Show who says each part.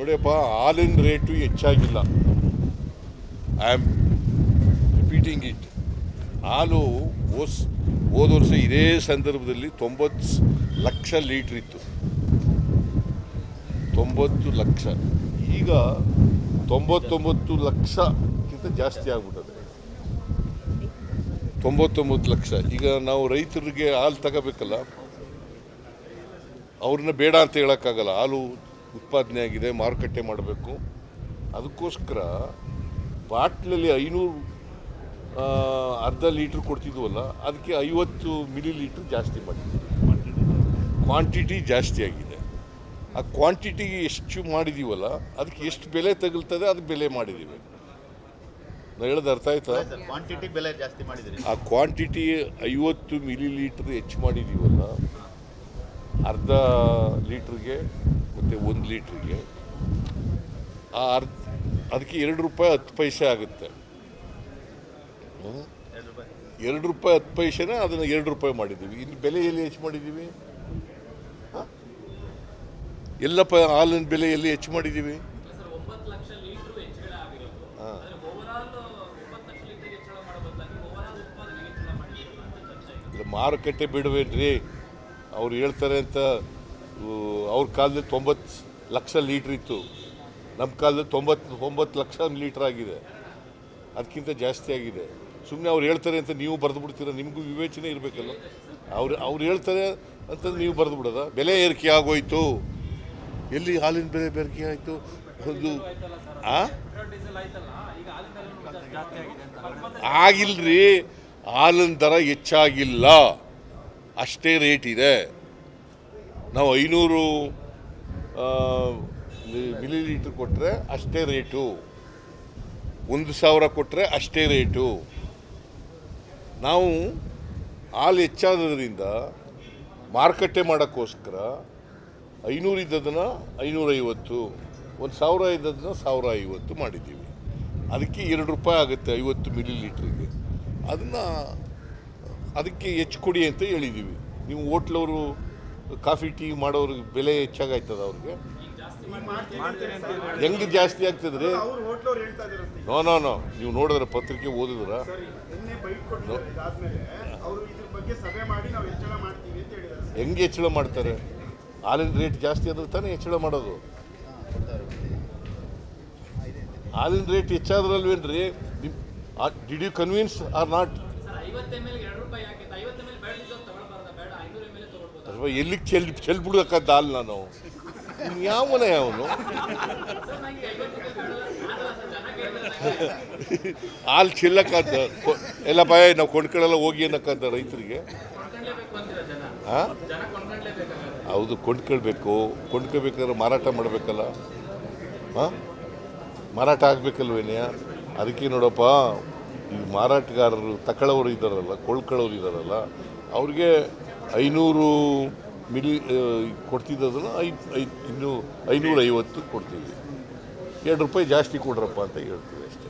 Speaker 1: ನೋಡಿಯಪ್ಪ, ಹಾಲಿನ ರೇಟು ಹೆಚ್ಚಾಗಿಲ್ಲ. I am repeating it. ಹಾಲು ಹೋದ ವರ್ಷ ಇದೇ ಸಂದರ್ಭದಲ್ಲಿ 90 ಲಕ್ಷ ಲೀಟ್ರ್ ಇತ್ತು. 90 ಲಕ್ಷ. ಈಗ 99 ಲಕ್ಷಕ್ಕಿಂತ ಜಾಸ್ತಿ ಆಗ್ಬಿಟ್ಟದೆ. 99 ಲಕ್ಷ. ಈಗ ನಾವು ರೈತರಿಗೆ ಹಾಲು ತಗೋಬೇಕಲ್ಲ, ಅವ್ರನ್ನ ಬೇಡ ಅಂತ ಹೇಳೋಕ್ಕಾಗಲ್ಲ. ಹಾಲು ಉತ್ಪಾದನೆ ಆಗಿದೆ, ಮಾರುಕಟ್ಟೆ ಮಾಡಬೇಕು. ಅದಕ್ಕೋಸ್ಕರ ಬಾಟ್ಲಲ್ಲಿ 500 ಅರ್ಧ ಲೀಟ್ರ್ ಕೊಡ್ತಿದ್ವಲ್ಲ, ಅದಕ್ಕೆ 50 ಮಿಲಿ ಲೀಟ್ರ್ ಜಾಸ್ತಿ ಮಾಡಿದ್ವಿ. ಕ್ವಾಂಟಿಟಿ ಜಾಸ್ತಿ ಆಗಿದೆ. ಆ ಕ್ವಾಂಟಿಟಿಗೆ ಎಷ್ಟು ಮಾಡಿದ್ದೀವಲ್ಲ, ಅದಕ್ಕೆ ಎಷ್ಟು ಬೆಲೆ ತಗಲ್ತದೆ ಅದಕ್ಕೆ ಬೆಲೆ ಮಾಡಿದ್ದೀವಿ. ನಾನು ಹೇಳೋದು ಅರ್ಥ ಆಯ್ತಾ?
Speaker 2: ಕ್ವಾಂಟಿಟಿ ಬೆಲೆ ಜಾಸ್ತಿ ಮಾಡಿದ್ರಿ.
Speaker 1: ಆ ಕ್ವಾಂಟಿಟಿ 50 ಮಿಲಿ ಲೀಟ್ರ್ ಹೆಚ್ಚು ಮಾಡಿದ್ದೀವಲ್ಲ, ಅರ್ಧ ಲೀಟ್ರಿಗೆ ಮತ್ತು 1 ಲೀಟ್ರಿಗೆ ಅದಕ್ಕೆ 2 ರೂಪಾಯಿ 10 ಪೈಸೆ ಆಗುತ್ತೆ. 2 ರೂಪಾಯಿ 10 ಪೈಸೆನ ಅದನ್ನು 2 ರೂಪಾಯಿ ಮಾಡಿದ್ದೀವಿ. ಇಲ್ಲಿ ಬೆಲೆ ಎಲ್ಲಿ ಹೆಚ್ಚು ಮಾಡಿದ್ದೀವಿ? ಎಲ್ಲಪ್ಪ ಹಾಲಿನ ಬೆಲೆ ಎಲ್ಲಿ ಹೆಚ್ಚು ಮಾಡಿದ್ದೀವಿ? ಮಾರುಕಟ್ಟೆ ಬಿಡಬೇಡ್ರಿ. ಅವ್ರು ಹೇಳ್ತಾರೆ ಅಂತ. ಅವ್ರ ಕಾಲದಲ್ಲಿ 90 ಲಕ್ಷ ಲೀಟ್ರ್ ಇತ್ತು, ನಮ್ಮ ಕಾಲದಲ್ಲಿ 99 ಲಕ್ಷ ಲೀಟ್ರ್ ಆಗಿದೆ. ಅದಕ್ಕಿಂತ ಜಾಸ್ತಿ ಆಗಿದೆ. ಸುಮ್ಮನೆ ಅವ್ರು ಹೇಳ್ತಾರೆ ಅಂತ ನೀವು ಬರೆದು ಬಿಡ್ತೀರ? ನಿಮಗೂ ವಿವೇಚನೆ ಇರಬೇಕಲ್ಲ. ಅವ್ರು ಹೇಳ್ತಾರೆ ಅಂತ ನೀವು ಬರೆದು ಬಿಡೋದ? ಬೆಲೆ ಏರಿಕೆ ಆಗೋಯ್ತು. ಎಲ್ಲಿ ಹಾಲಿನ ಬೆಲೆ ಏರಿಕೆ ಆಯಿತು? ಒಂದು ಆಗಿಲ್ರಿ, ಹಾಲಿನ ದರ ಹೆಚ್ಚಾಗಿಲ್ಲ, ಅಷ್ಟೇ ರೇಟ್ ಇದೆ. ನಾವು 500 ಮಿಲಿ ಲೀಟ್ರ್ ಕೊಟ್ಟರೆ ಅಷ್ಟೇ ರೇಟು, 1000 ಕೊಟ್ಟರೆ ಅಷ್ಟೇ ರೇಟು. ನಾವು ಹಾಲು ಹೆಚ್ಚಾದ್ರಿಂದ ಮಾರುಕಟ್ಟೆ ಮಾಡೋಕ್ಕೋಸ್ಕರ 500 ಇದ್ದದನ್ನು 550, 1000 ಇದ್ದದನ್ನು 1050 ಮಾಡಿದ್ದೀವಿ. ಅದಕ್ಕೆ 2 ರೂಪಾಯಿ ಆಗುತ್ತೆ 50 ಮಿಲಿ ಲೀಟ್ರಿಗೆ. ಅದಕ್ಕೆ ಹೆಚ್ಚು ಕೊಡಿ ಅಂತ ಹೇಳಿದ್ದೀವಿ. ನೀವು ಹೋಟ್ಲವರು ಕಾಫಿ ಟೀ ಮಾಡೋರು ಬೆಲೆ ಹೆಚ್ಚಾಗಾಯ್ತದ ಅವ್ರಿಗೆ? ಹೆಂಗೆ ಜಾಸ್ತಿ ಆಗ್ತದ್ರಿ? ನೋ ನೀವು ನೋಡಿದ್ರೆ ಪತ್ರಿಕೆ ಓದಿದ್ರ? ಹೆಂಗೆ ಹೆಚ್ಚಳ ಮಾಡ್ತಾರೆ? ಹಾಲಿನ ರೇಟ್ ಜಾಸ್ತಿ ಆದ್ರೆ ತಾನೇ ಹೆಚ್ಚಳ ಮಾಡೋದು. ಹಾಲಿನ ರೇಟ್ ಹೆಚ್ಚಾದ್ರಲ್ವೇನ್ರಿ? Did you convince or not? ಎಲ್ಲಿಗೆ ಚೆಲ್ಬಿಡ್ಬೇಕಂತ ಹಾಲು ನಾನು ಯಾವನ ಅವನು ಹಾಲು ಚೆಲ್ಲಕ್ಕಂತ ಎಲ್ಲಪ್ಪ ನಾವು ಕೊಂಡ್ಕೊಳ್ಳಲ್ಲ ಹೋಗಿ ಅನ್ನಕ್ಕಂತ ರೈತರಿಗೆ. ಹೌದು, ಕೊಂಡ್ಕೋಬೇಕಾದ್ರೆ ಮಾರಾಟ ಮಾಡಬೇಕಲ್ಲ. ಮಾರಾಟ ಆಗಬೇಕಲ್ವೇನೆಯ? ಅದಕ್ಕೆ ನೋಡಪ್ಪ, ಈ ಮಾರಾಟಗಾರರು ತಗೊಳ್ಳೋರು ಇದ್ದಾರಲ್ಲ, ಕೊಳ್ಳೋರು ಇದ್ದಾರಲ್ಲ, ಅವ್ರಿಗೆ 500 ಮಿಲಿ ಕೊಡ್ತಿದ್ದದನ್ನು 550 ಕೊಡ್ತೀವಿ. 2 ರೂಪಾಯಿ ಜಾಸ್ತಿ ಕೊಡ್ರಪ್ಪ ಅಂತ ಹೇಳ್ತೀವಿ ಅಷ್ಟೇ.